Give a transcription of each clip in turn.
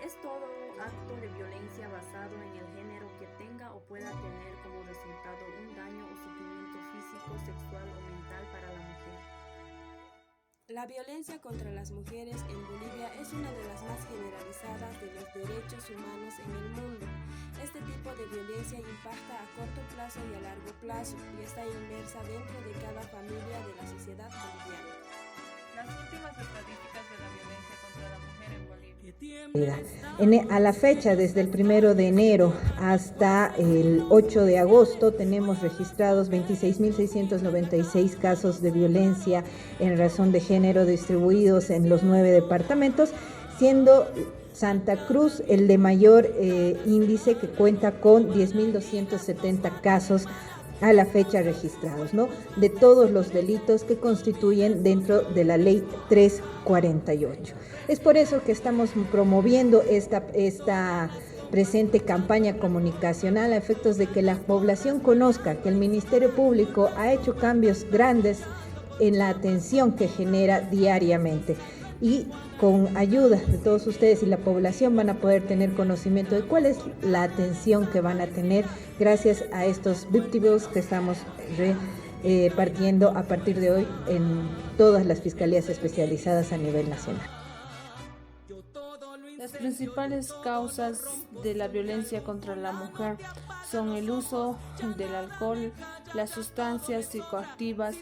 Es todo acto de violencia basado en el género que tenga o pueda tener como resultado un daño o sufrimiento físico, sexual o mental para la mujer. La violencia contra las mujeres en Bolivia es una de las más generalizadas de los derechos humanos en el mundo. Este tipo de violencia impacta a corto plazo y a largo plazo y está inmersa dentro de cada familia de la sociedad boliviana. Las últimas estadísticas de la violencia contra la mujer en Bolivia. A la fecha, desde el 1 de enero hasta el 8 de agosto, tenemos registrados 26.696 casos de violencia en razón de género distribuidos en los 9 departamentos, siendo Santa Cruz el de mayor índice, que cuenta con 10.270 casos a la fecha registrados, ¿no?, de todos los delitos que constituyen dentro de la ley 348. Es por eso que estamos promoviendo esta presente campaña comunicacional a efectos de que la población conozca que el Ministerio Público ha hecho cambios grandes en la atención que genera diariamente. Y con ayuda de todos ustedes y la población van a poder tener conocimiento de cuál es la atención que van a tener gracias a estos víctimas que estamos repartiendo a partir de hoy en todas las fiscalías especializadas a nivel nacional. Las principales causas de la violencia contra la mujer son el uso del alcohol, las sustancias psicoactivas,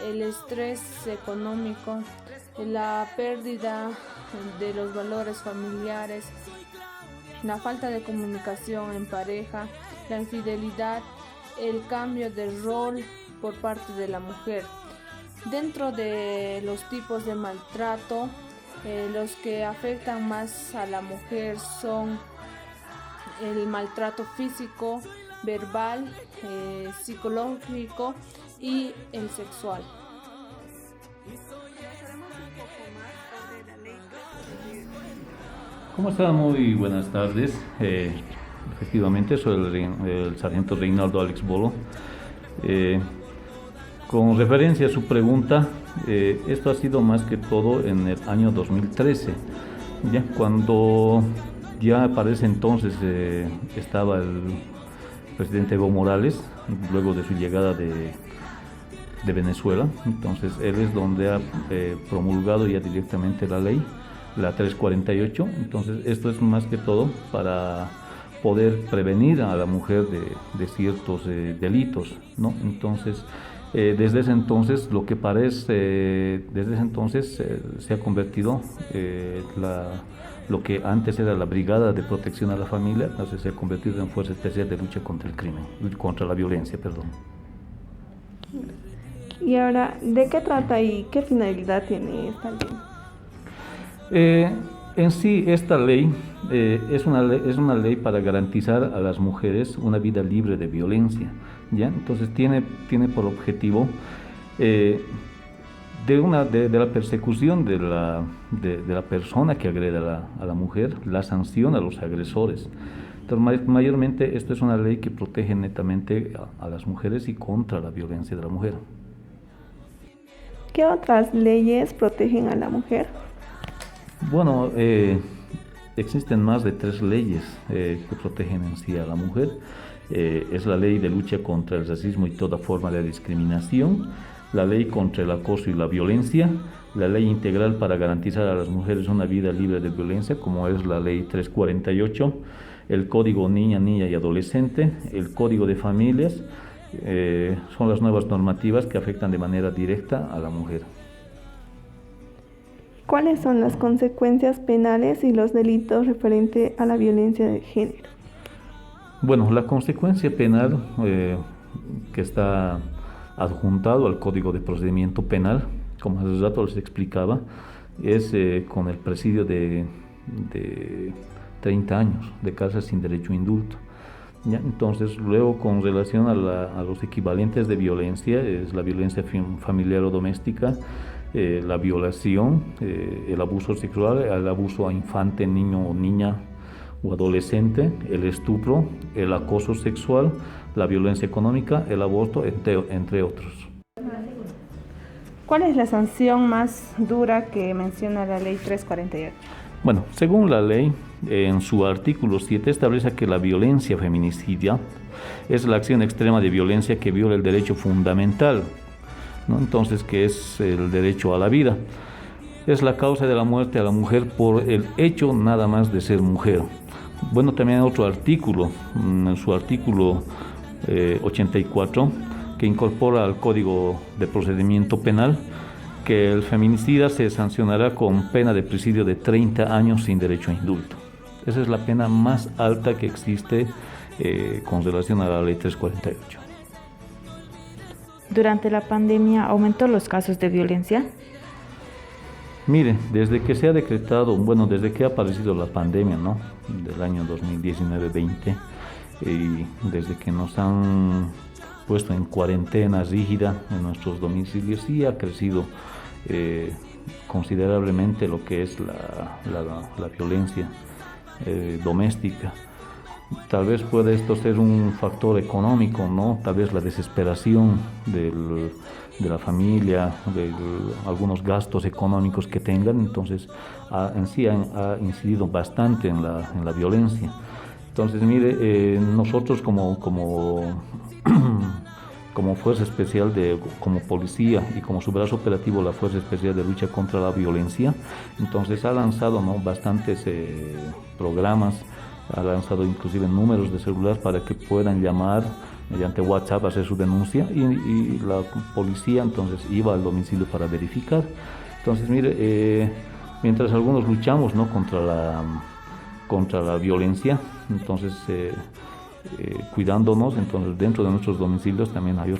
el estrés económico, la pérdida de los valores familiares, la falta de comunicación en pareja, la infidelidad, el cambio de rol por parte de la mujer. Dentro de los tipos de maltrato, los que afectan más a la mujer son el maltrato físico, verbal, psicológico y el sexual. ¿Cómo está? Muy buenas tardes. Efectivamente, soy el sargento Reinaldo Alex Bolo. Con referencia a su pregunta, esto ha sido más que todo en el año 2013, ¿ya? Cuando ya para ese entonces estaba el presidente Evo Morales, luego de su llegada de Venezuela. Entonces él es donde ha promulgado ya directamente la ley, la 348. Entonces esto es más que todo para poder prevenir a la mujer de ciertos delitos, ¿no? Entonces desde ese entonces lo que parece, desde ese entonces se ha convertido lo que antes era la Brigada de Protección a la Familia, entonces se ha convertido en Fuerza Especial de Lucha contra el Crimen, contra la Violencia, perdón. Y ahora, ¿de qué trata y qué finalidad tiene esta ley? En sí, esta ley es una ley para garantizar a las mujeres una vida libre de violencia, ¿ya? Entonces tiene por objetivo de la persecución de la persona que agrede a la mujer, la sanción a los agresores. Entonces, mayormente esto es una ley que protege netamente a las mujeres y contra la violencia de la mujer. ¿Qué otras leyes protegen a la mujer? Bueno, existen más de 3 leyes que protegen en sí a la mujer. Es la ley de lucha contra el racismo y toda forma de discriminación, la ley contra el acoso y la violencia, la ley integral para garantizar a las mujeres una vida libre de violencia, como es la ley 348, el código niña y adolescente, el código de familias. Son las nuevas normativas que afectan de manera directa a la mujer. ¿Cuáles son las consecuencias penales y los delitos referentes a la violencia de género? Bueno, la consecuencia penal que está adjuntado al Código de Procedimiento Penal, como hace rato les explicaba, es con el presidio de 30 años de cárcel sin derecho a indulto. ¿Ya? Entonces, luego con relación a los equivalentes de violencia, es la violencia familiar o doméstica, la violación, el abuso sexual, el abuso a infante, niño o niña o adolescente, el estupro, el acoso sexual, la violencia económica, el aborto, entre otros. ¿Cuál es la sanción más dura que menciona la ley 348? Bueno, según la ley, en su artículo 7, establece que la violencia feminicida es la acción extrema de violencia que viola el derecho fundamental, ¿no? Entonces, que es el derecho a la vida. Es la causa de la muerte a la mujer por el hecho nada más de ser mujer. Bueno, también hay otro artículo, en su artículo 84, que incorpora al Código de Procedimiento Penal que el feminicida se sancionará con pena de presidio de 30 años sin derecho a indulto. Esa es la pena más alta que existe con relación a la ley 348. Durante la pandemia aumentó los casos de violencia. Mire, desde que se ha decretado, bueno, desde que ha aparecido la pandemia, ¿no?, del año 2019-20, y desde que nos han puesto en cuarentena rígida en nuestros domicilios, sí ha crecido considerablemente lo que es la violencia doméstica. Tal vez pueda esto ser un factor económico, ¿no? Tal vez la desesperación de la familia, de algunos gastos económicos que tengan, entonces en sí ha incidido bastante en la violencia. Entonces, mire, nosotros como Fuerza Especial, como policía y como su brazo operativo, la Fuerza Especial de Lucha contra la Violencia, entonces ha lanzado, ¿no?, bastantes programas, ha lanzado inclusive números de celular para que puedan llamar mediante WhatsApp, hacer su denuncia, y la policía entonces iba al domicilio para verificar. Entonces, mire, mientras algunos luchamos, ¿no?, contra la violencia, entonces cuidándonos, entonces dentro de nuestros domicilios también hay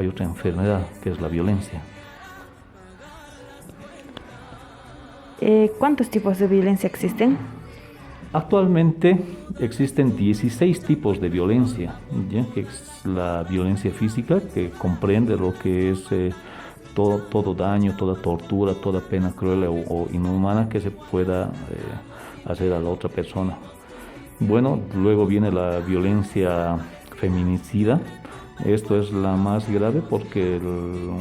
otra enfermedad, que es la violencia. ¿Cuántos tipos de violencia existen? Actualmente existen 16 tipos de violencia, ¿ya?, que es la violencia física, que comprende lo que es todo daño, toda tortura, toda pena cruel o inhumana que se pueda hacer a la otra persona. Bueno, luego viene la violencia feminicida. Esto es la más grave porque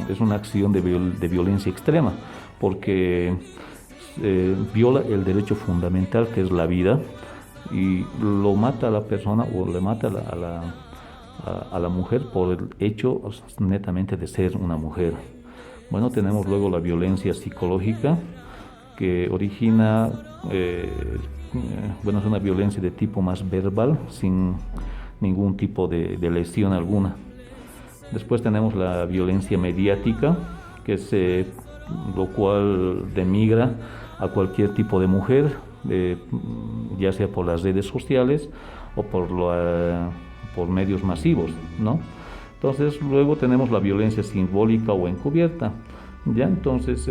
es una acción de violencia extrema, porque viola el derecho fundamental, que es la vida, y lo mata a la persona o le mata a la mujer por el hecho netamente de ser una mujer. Bueno, tenemos luego la violencia psicológica, que origina, es una violencia de tipo más verbal, sin ningún tipo de lesión alguna. Después tenemos la violencia mediática, que es lo cual denigra a cualquier tipo de mujer, ya sea por las redes sociales o por medios masivos, ¿no? Entonces, luego tenemos la violencia simbólica o encubierta. Ya entonces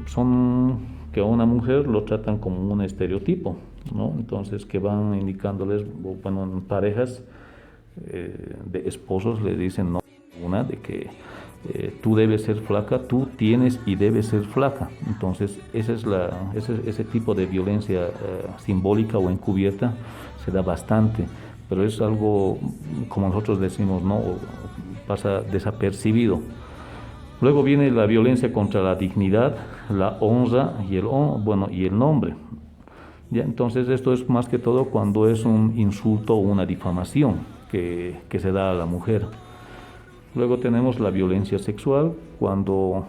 son que a una mujer lo tratan como un estereotipo, ¿no? Entonces, que van indicándoles, bueno, en parejas de esposos le dicen, no, una de que tú debes ser flaca, tú tienes y debes ser flaca. Entonces, ese tipo de violencia simbólica o encubierta se da bastante, pero es algo, como nosotros decimos, no pasa desapercibido. Luego viene la violencia contra la dignidad, la honra y el nombre. Ya, entonces, esto es más que todo cuando es un insulto o una difamación que se da a la mujer. Luego tenemos la violencia sexual, cuando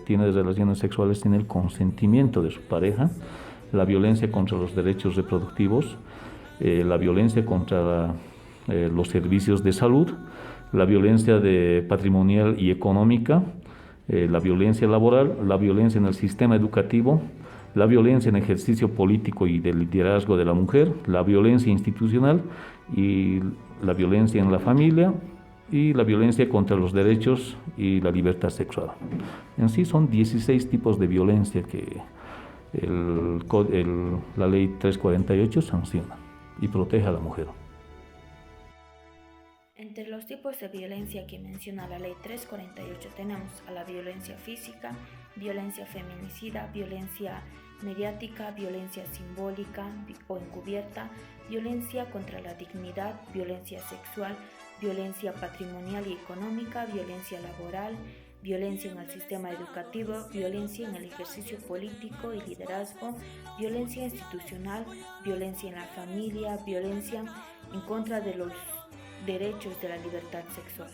tiene relaciones sexuales sin el consentimiento de su pareja, la violencia contra los derechos reproductivos, la violencia contra los servicios de salud, la violencia patrimonial y económica, la violencia laboral, la violencia en el sistema educativo, la violencia en ejercicio político y del liderazgo de la mujer, la violencia institucional y la violencia en la familia, y la violencia contra los derechos y la libertad sexual. En sí son 16 tipos de violencia que la ley 348 sanciona y protege a la mujer. Entre los tipos de violencia que menciona la ley 348 tenemos a la violencia física, violencia feminicida, violencia mediática, violencia simbólica o encubierta, violencia contra la dignidad, violencia sexual, violencia patrimonial y económica, violencia laboral, violencia en el sistema educativo, violencia en el ejercicio político y liderazgo, violencia institucional, violencia en la familia, violencia en contra de los derechos de la libertad sexual.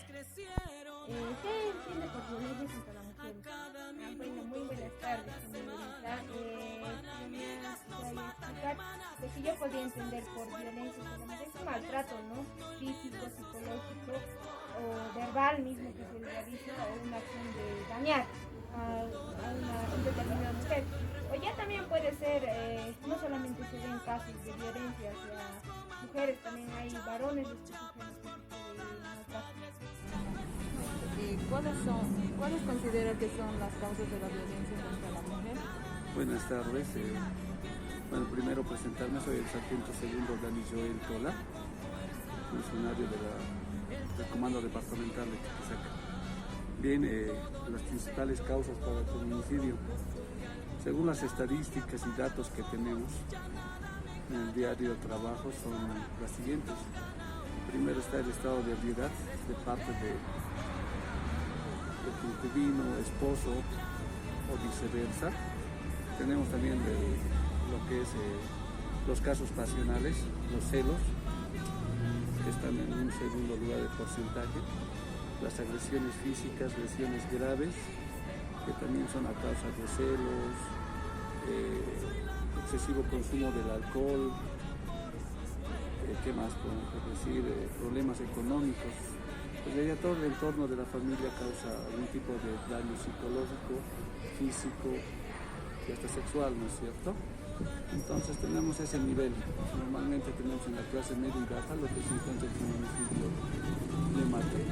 ¿Qué entiende por violencia contra la mujer? Bueno, muy buenas tardes, señorita. Quería explicar lo que yo podría entender por violencia contra la mujer. Es un maltrato, ¿no? Físico, psicológico o verbal mismo que se le realiza o una acción de dañar a un determinada mujer. O ya también puede ser, no solamente se ven casos de violencia hacia mujeres, también hay varones que sufren este tipo de maltrato. ¿Cuáles considera que son las causas de la violencia contra la mujer? Buenas tardes. Bueno, primero presentarme, soy el sargento segundo Dani Joel Tola, funcionario del Comando Departamental de Chuquisaca. Bien, las principales causas para el feminicidio, según las estadísticas y datos que tenemos en el diario de trabajo, son las siguientes. Primero está el estado de ebriedad de parte de concubino, esposo o viceversa. Tenemos también lo que es los casos pasionales, los celos, que están en un segundo lugar de porcentaje. Las agresiones físicas, lesiones graves, que también son a causa de celos, excesivo consumo del alcohol, ¿qué más podemos decir? Problemas económicos. Pues ya todo el entorno de la familia causa algún tipo de daño psicológico, físico y hasta sexual, ¿no es cierto? Entonces tenemos ese nivel. Normalmente tenemos en la clase media y baja lo que se encuentra en el municipio de Mate.